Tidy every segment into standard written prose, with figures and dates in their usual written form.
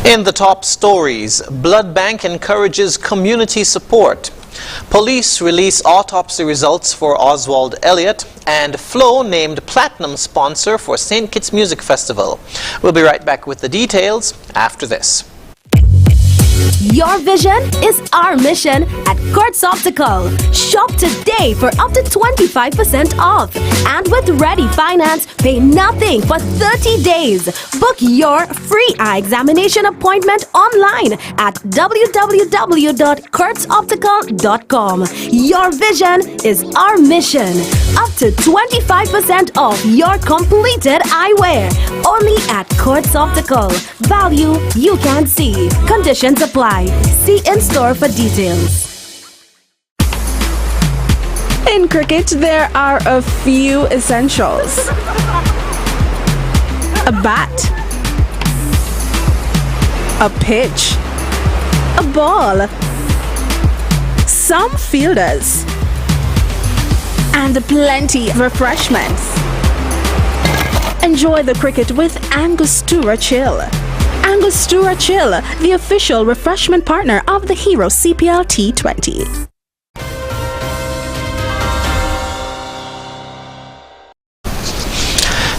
In the top stories, blood bank encourages community support. Police release autopsy results for Oswald Elliott, and Flow named platinum sponsor for St. Kitts Music Festival. We'll be right back with the details after this. Your vision is our mission at Kurtz Optical. Shop today for up to 25% off. And with Ready Finance, pay nothing for 30 days. Book your free eye examination appointment online at www.kurtzoptical.com. Your vision is our mission. Up to 25% off your completed eyewear. Only at Kurtz Optical. Value you can see. Conditions apply. See in store for details. In cricket, there are a few essentials. A bat, a pitch, a ball, some fielders, and plenty of refreshments. Enjoy the cricket with Angostura Chill. Angostura Chill, the official refreshment partner of the Hero CPL T20.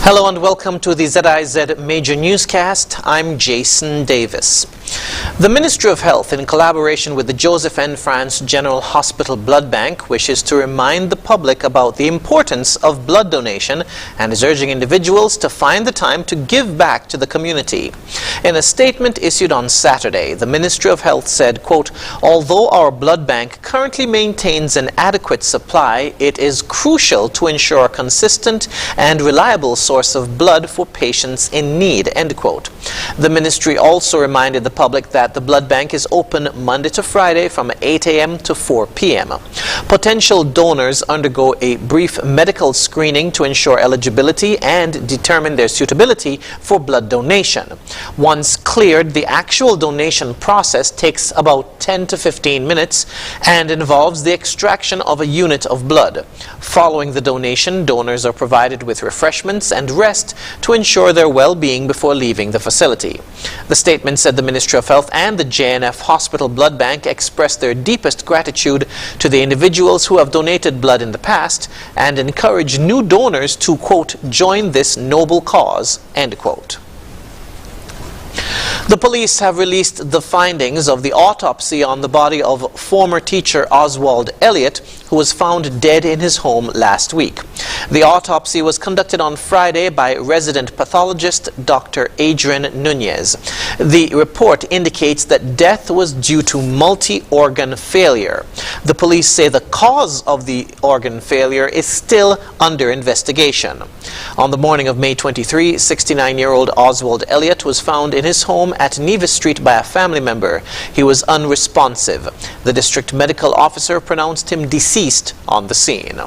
Hello and welcome to the ZIZ Major Newscast. I'm Jason Davis. The Ministry of Health, in collaboration with the Joseph N. France General Hospital Blood Bank, wishes to remind the public about the importance of blood donation and is urging individuals to find the time to give back to the community. In a statement issued on Saturday, the Ministry of Health said, quote, "Although our blood bank currently maintains an adequate supply, it is crucial to ensure a consistent and reliable source of blood for patients in need," end quote. The ministry also reminded the public that the blood bank is open Monday to Friday from 8 a.m. to 4 p.m. Potential donors undergo a brief medical screening to ensure eligibility and determine their suitability for blood donation. Once cleared, the actual donation process takes about 10 to 15 minutes and involves the extraction of a unit of blood. Following the donation, donors are provided with refreshments and rest to ensure their well-being before leaving the facility. The statement said the Ministry of Health and the JNF Hospital Blood Bank expressed their deepest gratitude to the individuals who have donated blood in the past and encourage new donors to, quote, "join this noble cause," end quote. The police have released the findings of the autopsy on the body of former teacher Oswald Elliott, who was found dead in his home last week. The autopsy was conducted on Friday by resident pathologist Dr. Adrian Nunez. The report indicates that death was due to multi-organ failure. The police say the cause of the organ failure is still under investigation. On the morning of May 23, 69-year-old Oswald Elliott was found in his home at Nevis Street by a family member. He was unresponsive. The district medical officer pronounced him deceased on the scene.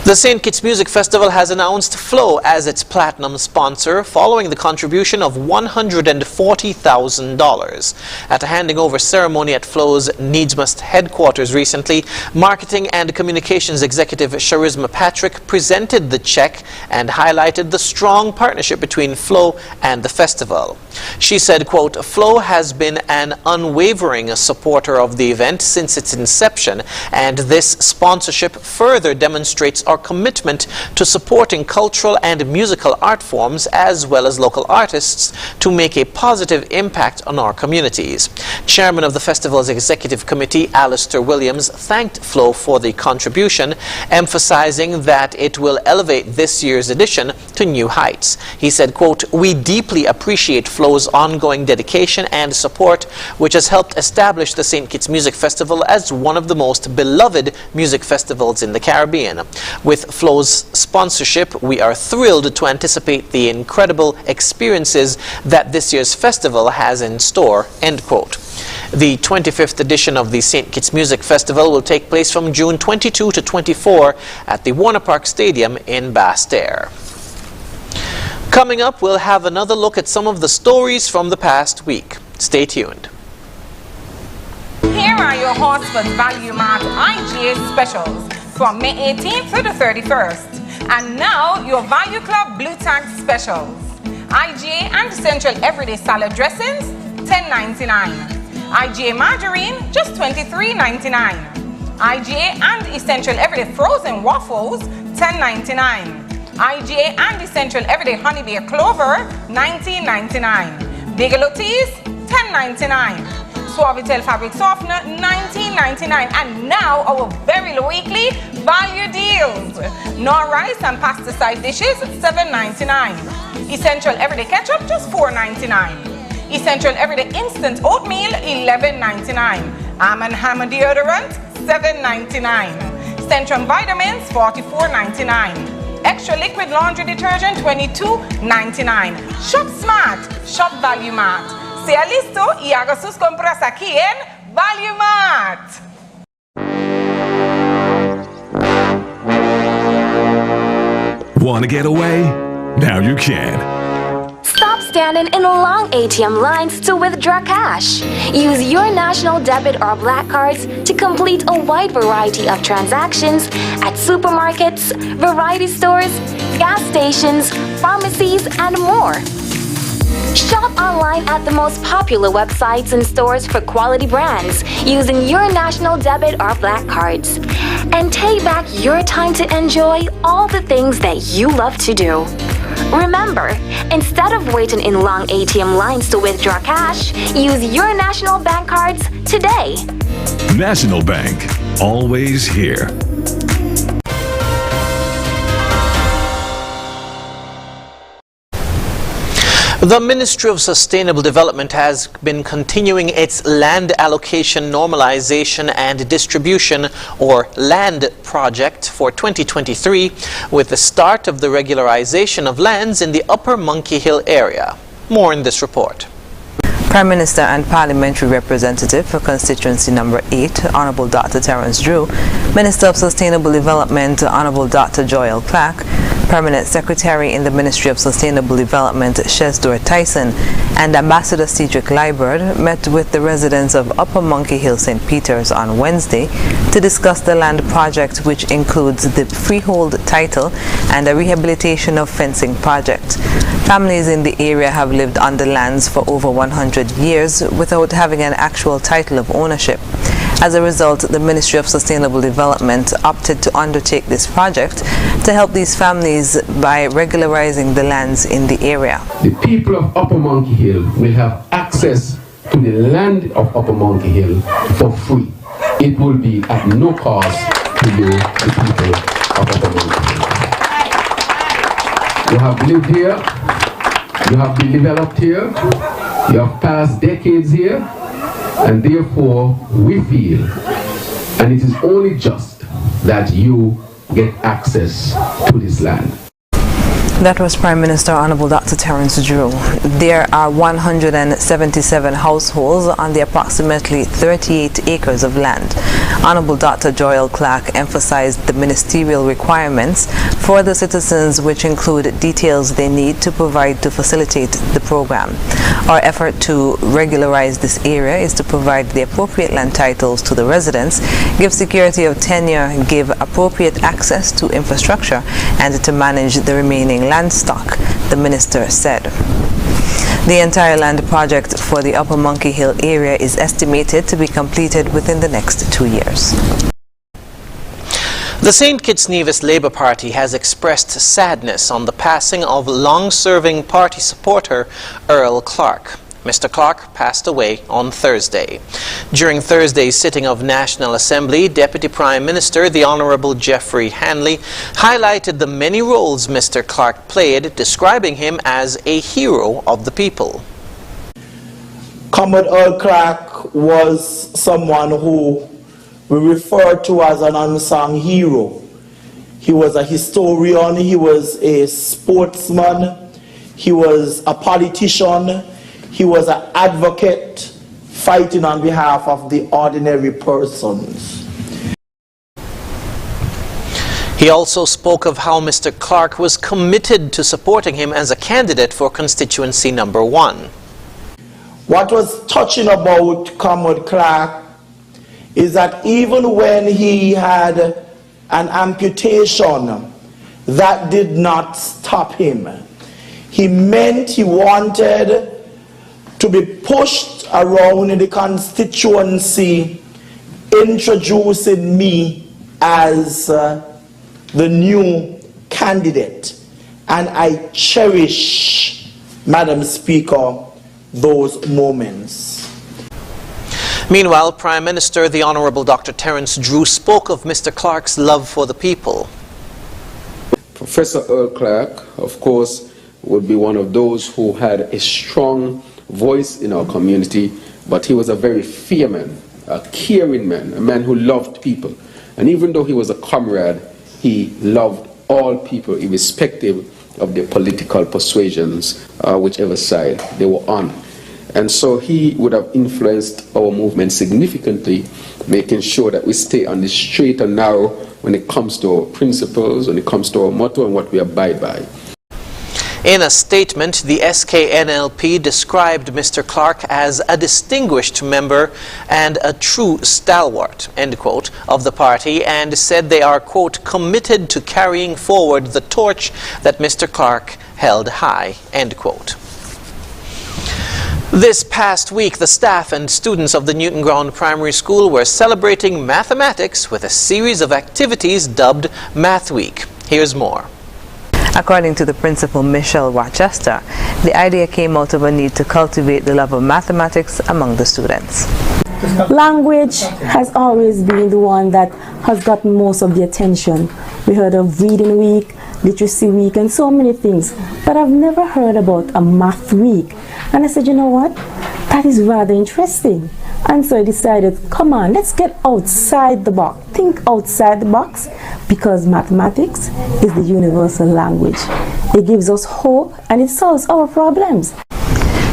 The St. Kitts Music Festival has announced Flow as its platinum sponsor following the contribution of $140,000. At a handing over ceremony at Flow's Needs Must headquarters recently, Marketing and Communications Executive Charisma Patrick presented the check and highlighted the strong partnership between Flow and the festival. She said, quote, "Flow has been an unwavering supporter of the event since its inception, and this sponsorship further demonstrates our commitment to supporting cultural and musical art forms as well as local artists to make a positive impact on our communities." Chairman of the festival's executive committee, Alistair Williams, thanked Flow for the contribution, emphasizing that it will elevate this year's edition to new heights. He said, quote, "We deeply appreciate Flow's ongoing dedication and support, which has helped establish the St. Kitts Music Festival as one of the most beloved music festivals in the Caribbean. With Flow's sponsorship, we are thrilled to anticipate the incredible experiences that this year's festival has in store," end quote. The 25th edition of the St. Kitts Music Festival will take place from June 22 to 24 at the Warner Park Stadium in Basse-Terre. Coming up, we'll have another look at some of the stories from the past week. Stay tuned. Here are your Horsford Value Mart IGA specials from May 18th to the 31st. And now, your Value Club Blue Tank specials. IGA and essential everyday salad dressings, $10.99. IGA margarine, just $23.99. IGA and essential everyday frozen waffles, $10.99. IGA and essential everyday honey beer clover, $19.99. Bigelow teas, $10.99. Suavitel fabric softener, $19.99. And now our very low weekly value deals. Nor rice and pasta side dishes, $7.99. Essential everyday ketchup, just $4.99. Essential everyday instant oatmeal, $11.99. Arm & Hammer deodorant, $7.99. Centrum vitamins, $44.99. Extra liquid laundry detergent, $22.99. Shop smart, shop Value Mart. Sea listo y haga sus compras aquí en Value Mart. Want to get away? Now you can. Stop standing in long ATM lines to withdraw cash. Use your national debit or black cards to complete a wide variety of transactions at supermarkets, variety stores, gas stations, pharmacies, and more. Shop online at the most popular websites and stores for quality brands using your national debit or black cards. And take back your time to enjoy all the things that you love to do. Remember, instead of waiting in long ATM lines to withdraw cash, use your national bank cards today. National Bank, always here. The Ministry of Sustainable Development has been continuing its land allocation normalization and distribution, or LAND project, for 2023 with the start of the regularization of lands in the Upper Monkey Hill area. More in this report. Prime Minister and Parliamentary Representative for Constituency Number 8, Honorable Dr. Terence Drew, Minister of Sustainable Development, Honorable Dr. Joel Clark, Permanent Secretary in the Ministry of Sustainable Development, Shesdor Tyson, and Ambassador Cedric Liburd met with the residents of Upper Monkey Hill, St. Peter's on Wednesday to discuss the land project, which includes the freehold title and a rehabilitation of fencing project. Families in the area have lived on the lands for over 100 years without having an actual title of ownership. As a result, the Ministry of Sustainable Development opted to undertake this project to help these families by regularizing the lands in the area. The people of Upper Monkey Hill will have access to the land of Upper Monkey Hill for free. It will be at no cost to you, the people of Upper Monkey Hill. You have lived here, you have been developed here, you have passed decades here, and therefore we feel, and it is only just, that you get access to this land. That was Prime Minister Honorable Dr. Terence Drew. There are 177 households on the approximately 38 acres of land. Honorable Dr. Joel Clark emphasized the ministerial requirements for the citizens, which include details they need to provide to facilitate the program. Our effort to regularize this area is to provide the appropriate land titles to the residents, give security of tenure, give appropriate access to infrastructure, and to manage the remaining land stock, the minister said. The entire land project for the Upper Monkey Hill area is estimated to be completed within the next 2 years. The St. Kitts Nevis Labour Party has expressed sadness on the passing of long-serving party supporter Earl Clark. Mr. Clark passed away on Thursday. During Thursday's sitting of National Assembly, Deputy Prime Minister, the Honourable Geoffrey Hanley, highlighted the many roles Mr. Clark played, describing him as a hero of the people. Comrade Earl Clark was someone who we refer to as an unsung hero. He was a historian, he was a sportsman, he was a politician, he was an advocate fighting on behalf of the ordinary persons. He also spoke of how Mr. Clark was committed to supporting him as a candidate for constituency number 1. What was touching about Comrade Clark is that even when he had an amputation, that did not stop him. He meant he wanted to be pushed around in the constituency, introducing me as the new candidate. And I cherish, Madam Speaker, those moments. Meanwhile, Prime Minister, the Honourable Dr. Terence Drew, spoke of Mr. Clark's love for the people. Professor Earl Clark, of course, would be one of those who had a strong voice in our community, but he was a very fair man, a caring man, a man who loved people. And even though he was a comrade, he loved all people, irrespective of their political persuasions, whichever side they were on. And so he would have influenced our movement significantly, making sure that we stay on the straight and narrow when it comes to our principles, when it comes to our motto and what we abide by. In a statement, the SKNLP described Mr. Clark as a distinguished member and a true stalwart, end quote, of the party, and said they are, quote, committed to carrying forward the torch that Mr. Clark held high, end quote. This past week, the staff and students of the Newton Ground Primary School were celebrating mathematics with a series of activities dubbed Math Week. Here's more. According to the principal, Michelle Rochester, the idea came out of a need to cultivate the love of mathematics among the students. Language has always been the one that has gotten most of the attention. We heard of Reading Week, Literacy Week, and so many things, but I've never heard about a Math Week. And I said, you know what, that is rather interesting. And so I decided, come on, let's get outside the box, think outside the box, because mathematics is the universal language. It gives us hope and it solves our problems.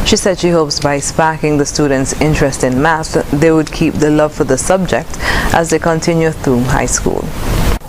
She said she hopes by sparking the students' interest in math, they would keep the love for the subject as they continue through high school.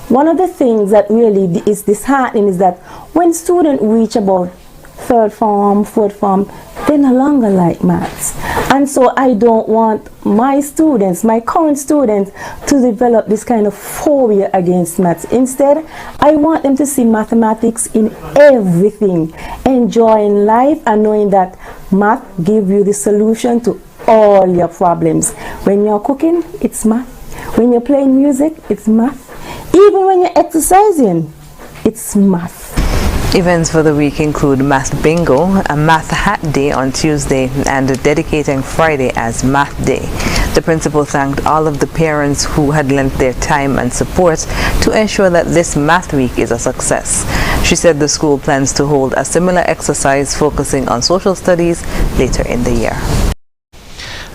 One of the things that really is disheartening is that when students reach about third form, fourth form, they no longer like maths. And so I don't want my students, my current students, to develop this kind of phobia against maths. Instead, I want them to see mathematics in everything, enjoying life and knowing that math gives you the solution to all your problems. When you're cooking, it's math. When you're playing music, it's math. Even when you're exercising, it's math. Events for the week include Math Bingo, a Math Hat Day on Tuesday, and dedicating Friday as Math Day. The principal thanked all of the parents who had lent their time and support to ensure that this Math Week is a success. She said the school plans to hold a similar exercise focusing on social studies later in the year.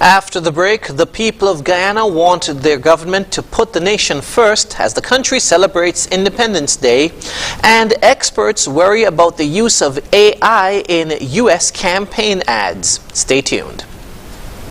After the break, the people of Guyana wanted their government to put the nation first as the country celebrates Independence Day, and experts worry about the use of AI in U.S. campaign ads. Stay tuned.